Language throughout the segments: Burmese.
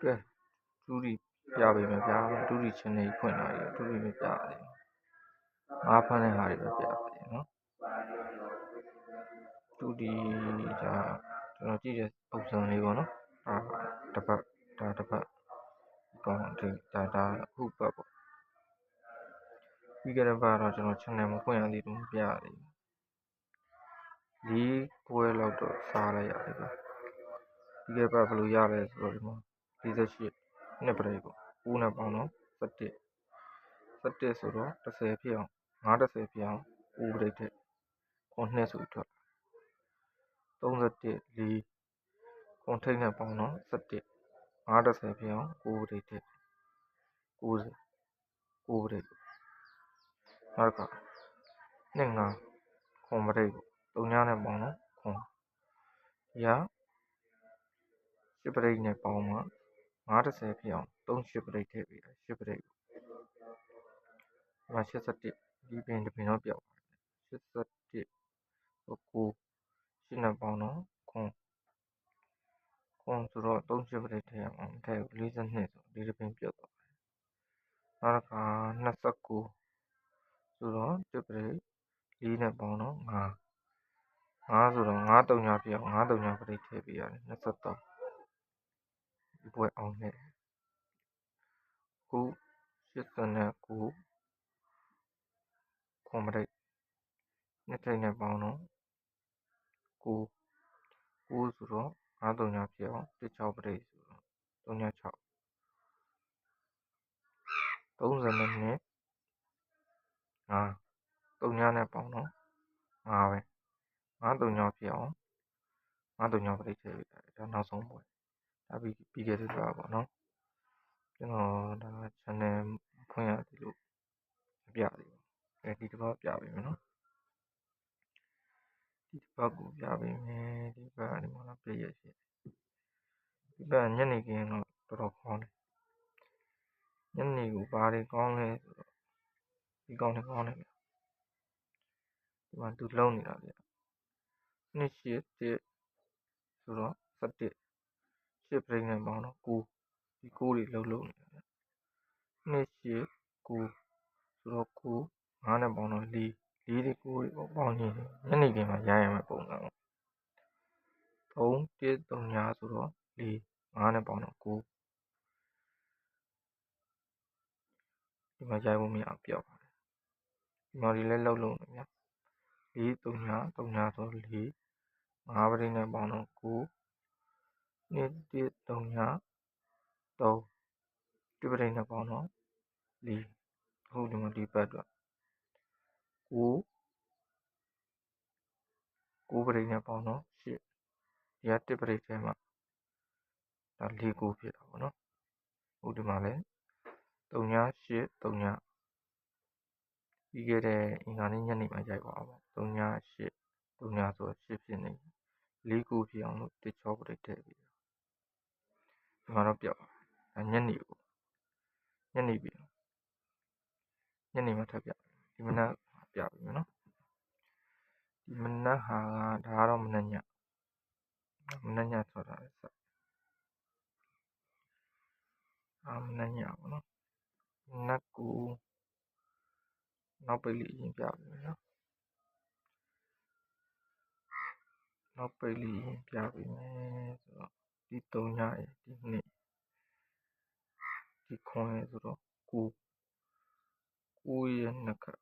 ကဲဒူးရီပြပေးမယ်ဗျာဒူးရီချင်းနေဖွင့်လာပြီဒူးရီမပြသေးဘူးငါးဖမ်းတဲ့ဟာတွေပဲပြပေးနော်ဒူးရီဒါကျွန်တော်ကြည့်တဲ့ပုံစံလေးပေါ့နော်တစ်ပတ်ကောင်းဒါခုပတ်ပေါ့ပြီးခဲ့တဲ့ဘက်တော့ကျွန်တော် channel မဖွင့်ရသေးဘူးမပြရသေးဘူး4ပွဲလောက်တော့စားလိုက်ရတယ်ဗျပြီးခဲ့တဲ့ဘက်ဘယ်လိုရလဲဆိုတော့ဒီမှာ48နှစ်ပရိပေါ့9နဲ့ပေါင်းတော့17ဆိုတော့10ဖြစ်အောင်910ဖြစ်အောင်9ပရိထက်ခွန်2ဆိုပြီးထွက်31 4ခွန်ထိတ်နဲ့ပေါင်းတော့17 910ဖြစ်အောင်9ပရိထက်90 9ပရိနောက်တစ်ခါ2 5ခွန်ပရိပေါ့3ညနဲ့ပေါင်းတော့ခွန်ရ10ပရိနဲ့ပေါင်းမှ910ဖြစ်အောင်38ပရိထည့်ပေးတယ်10ပရိဒီမှာ81ဒီပင်တစ်ပင်တော့ပြောက်ပါတယ်81 9နဲ့ပေါင်းတော့ခွန်ဆိုတော့38ပရိထည့်ရမှာမထည့်ဘူး42ဆိုဒီတစ်ပင်ပြုတ်သွားတယ်နောက်တစ်ခါ29ဆိုတော့10ပရိ4နဲ့ပေါင်းတော့5ဆိုတော့9 3ညပြအောင်9 3ညပရိထည့်ပေးရတယ်23ဒီပွဲအောင်နေခု89ခွန်ပရိနှစ်ထိတ်နဲ့ပေါင်းတော့9ဆိုတော့9 3ညပြအောင်16ပရိဆိုတော့3ည6 32 5 3ညနဲ့ပေါင်းတော့5ပဲ9 3ညပြအောင်9 3ညပရိထည့်ပေးရတယ်ဒါနောက်ဆုံးပွဲဒါပြီးခဲ့တဲ့ဘက်ပေါ့နော်ကျွန်တော်ဒါ channel ဖွင့်ရသေးလို့မပြသေးဘူးဒီတစ်ပတ်ပြပေးမယ်နော်ဒီတစ်ပတ်ကိုပြပေးမယ်ဒီပတ်ဒီမှာပြည့်ရရှိဒီပတ်ညနေခင်းတော့တော်တော်ကောင်းတယ်ညနေကိုဘာတွေကောင်းလဲဆိုတော့ဒီကောင်းတယ်ဗျဒီမှာသူလုံးနေတာဗျ28ဆိုတော့17 10ပရိနဲ့ပေါင်းတော့9ဒီ9တွေလုံးနေတာဗျ28 9ဆိုတော့9 5နဲ့ပေါင်းတော့4တွေ9တွေပေါင်းရင်ညနေခင်းမှာရရမယ်ပုံစံ3 1 3ညဆိုတော့4 5နဲ့ပေါင်းတော့9ဒီမှာရိုက်ဖို့မရအောင်ပြောက်ပါတယ်ဒီမှာဒီလည်းလုံးနေဗျ4 3ညဆိုတော့4 5ပရိနဲ့ပေါင်းတော့9 2 1 3ည3ဒီပရိနဲ့ပေါင်းတော့4အခုဒီမှာဒီပတ်တော့9ပရိနဲ့ပေါင်းတော့8ဒီက1ပရိထဲမှာဒါ4 9ဖြစ်တာပေါ့နော်အခုဒီမှာလည်း3ည8 3ညပြီးခဲ့တဲ့အင်္ဂါနေ့ညနေမှာရိုက်ပါပေါ့3ည8 3ညဆိုတော့8ဖြစ်နေ4 9ဖြစ်အောင်လို့16ပရိထည့်ပြီးဒီမှာတော့ပြောက်ဒါညနေပြီညနေမှာထပ်ပြဒီမနက်ပြပြီနော်ဒီမနက်ဟာဒါကတော့မနက်ညဆိုတာစမနက်ညပေါ့နော်မနက်ကိုနောက်ပိတ်လေးရင်ပြပြီနော်နောက်ပိတ်လေးရင်ပြပြီမယ်ဆိုတော့ဒီ3ညရဲ့ဒီ2ဒီခွန်ရဲ့ဆိုတော့9ရဲ့နှစ်ခတ်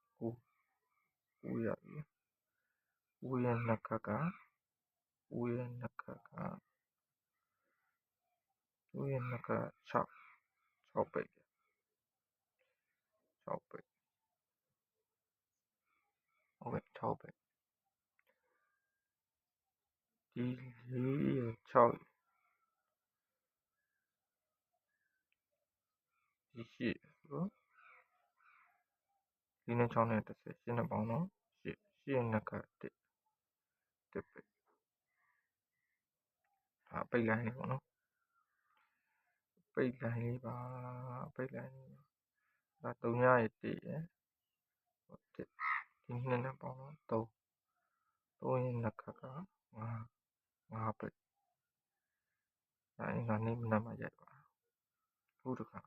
9ရပြီ9ရဲ့နှစ်ခတ်က6ဟုတ်ကဲ့6ပိတ်ဟုတ်ကဲ့6ပိတ်ဒီ4ရဲ့6ဒီ8ဆိုတော့ဒီနဲ့6နဲ့10 8နဲ့ပေါင်းတော့8ရဲ့နှစ်ခတ်1ပိတ်ပိတ်လိုင်းလေးပေါ့နော်ပိတ်လိုင်းလေးပါဒါ3ညရဲ့1ရဲ့1ဒီ2နဲ့ပေါင်းတော့3ရဲ့နှစ်ခတ်က5ပိတ်ဒါအင်္ဂါနေ့မနက်မှာရိုက်ပါ အခုတစ်ခါ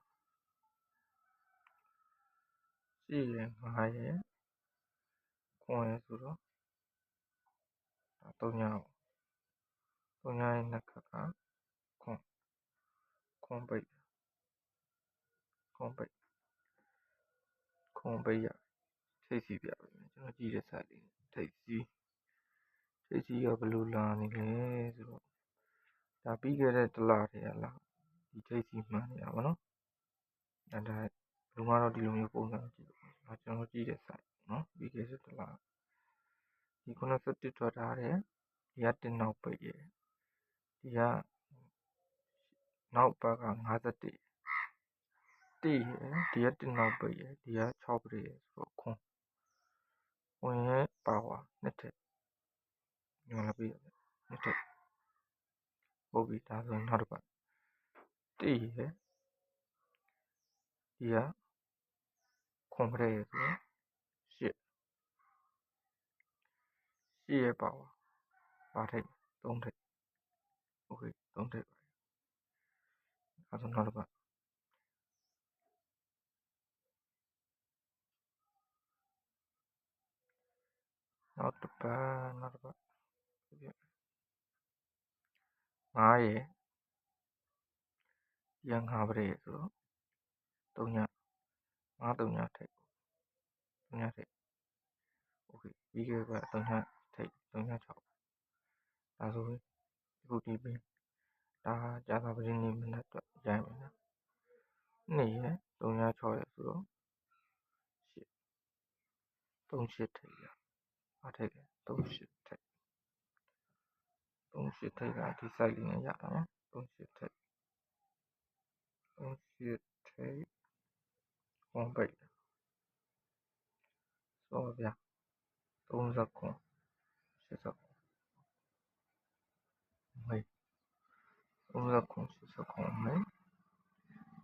8ရယ်9ရယ်9ရယ်ဆိုတော့ဒါ3ညပေါ့3ညရဲ့နှစ်ခါကခွန်ပိတ်ရထိပ်စီပြပါမယ်ကျွန်တော်ကြည့်တဲ့ site လေးထိပ်စီကဘယ်လိုလာနေလဲဆိုတော့ဒါပြီးခဲ့တဲ့တစ်လတည်းကလာဒီထိပ်စီမှန်နေတာပေါ့နော်ဒါဘယ်လိုမှတော့ဒီလိုမျိုးပုံစံကြည့်လို့ကျွန်တော်ကြည့်တဲ့ site နော်ပြီးခဲ့တဲ့တစ်လဒီ91ထွက်ထားတယ်ဒီကတင်နောက်ပိတ်ရယ်ဒီကနောက်ပတ်က51တိရယ်ဒီကတင်နောက်ပိတ်ရယ်ဒီက6ပိတ်ရယ်ဆိုတော့ခွန်ရဲ့ပါဝါနှစ်ထက်ညော်လာပြီနှစ်ထက်ဟုတ်ပြီဒါဆိုနောက်တစ်ပတ်တိရယ်ဒီကခွန်ပရဲရယ်ဆိုတော့8ရဲ့ပါဝါပါထိတ်3ထိတ်โอเค3ထိတ်ပါအဲဆိုနောက်တစ်ပတ်9ရယ်ဒီက9ပရဲရယ်ဆိုတော့3ည5 3ညထိတ်3ညထိတ်โอเคပြီးခဲ့တဲ့3ညထိတ်3ည6ဒါဆိုရင်အခုဒီပြင်ဒါကြာသာပရင်းနေမနက်တော့ရိုင်းမယ်နော်2ရယ်3ည6ရယ်ဆိုတော့8 3 8ထိတ်ရအားထိတ်တယ်3 8ထိတ်3 8ထိတ်ကဒီ site လေးနဲ့ရတာနော်3 8ထိတ်ခွန်ပိတ်စောဗျာ39 89မေး39 89မေး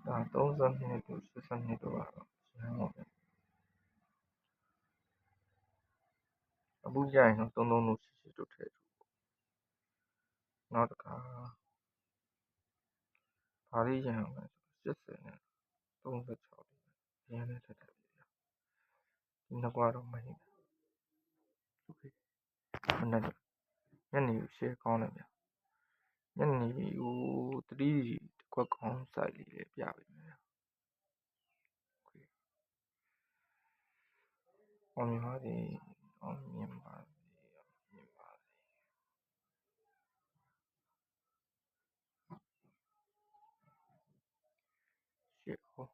ဒါ32တို့82တို့ကတော့ရမ်းပါပဲအခုကြရင်တော့33တို့88တို့ထည့်住နောက်တစ်ခါဘာလေးရအောင်လဲ80နဲ့36ရင်းနဲ့ထက်တယ်ဗျာဒီနှစ်ကွာတော့မဟိဘူးโอเคမနေ့ညနေကို share ကောင်းတယ်ဗျာညနေကို3တစ်ခွက်ကောင်း site လေးလည်းပြပေးမယ်ဗျာโอเคအောင်မြင်ပါစေအောင်မြင်ပါစေရှေ့ဟော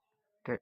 တဲ့